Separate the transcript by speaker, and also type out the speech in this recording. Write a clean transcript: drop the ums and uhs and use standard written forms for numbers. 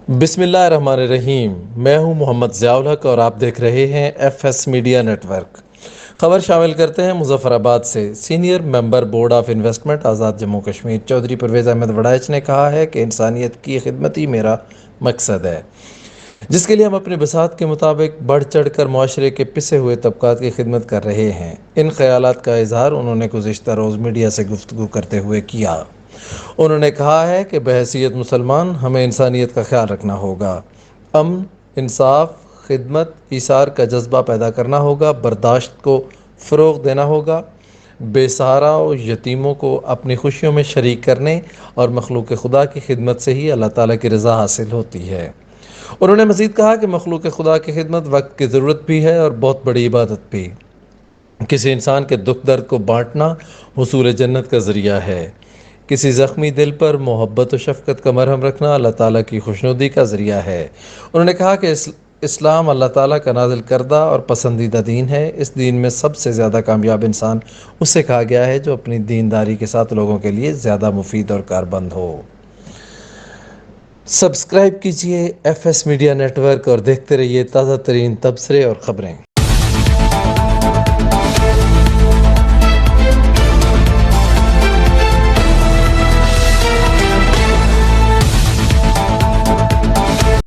Speaker 1: بسم اللہ الرحمن الرحیم۔ میں ہوں محمد ضیاء الحق اور آپ دیکھ رہے ہیں F S media network. خبر شامل کرتے ہیں مظفر آباد سے۔ Senior member board of investment Azad Jammu Kashmir Chaudhry Pervaiz Ahmed Warraich نے کہا ہے کہ انسانیت کی خدمت ہی میرا مقصد ہے، جس کے لیے ہم اپنے بساط کے مطابق بڑھ چڑھ کر معاشرے کے پسے ہوئے طبقات کی خدمت کر رہے ہیں۔ ان خیالات کا اظہار انہوں نے گزشتہ روز میڈیا سے گفتگو کرتے ہوئے کیا۔ انہوں نے کہا ہے کہ بحیثیت مسلمان ہمیں انسانیت کا خیال رکھنا ہوگا، امن، انصاف، خدمت، ایثار کا جذبہ پیدا کرنا ہوگا، برداشت کو فروغ دینا ہوگا، بے سہارا و یتیموں کو اپنی خوشیوں میں شریک کرنے اور مخلوق خدا کی خدمت سے ہی اللہ تعالیٰ کی رضا حاصل ہوتی ہے۔ انہوں نے مزید کہا کہ مخلوق خدا کی خدمت وقت کی ضرورت بھی ہے اور بہت بڑی عبادت بھی۔ کسی انسان کے دکھ درد کو بانٹنا حصول جنت کا ذریعہ ہے۔ کسی زخمی دل پر محبت و شفقت کا مرہم رکھنا اللہ تعالیٰ کی خوشنودی کا ذریعہ ہے۔ انہوں نے کہا کہ اسلام اللہ تعالیٰ کا نازل کردہ اور پسندیدہ دین ہے۔ اس دین میں سب سے زیادہ کامیاب انسان اس سے کہا گیا ہے جو اپنی دینداری کے ساتھ لوگوں کے لیے زیادہ مفید اور کاربند ہو۔ سبسکرائب کیجئے F S media network اور دیکھتے رہیے تازہ ترین تبصرے اور خبریں۔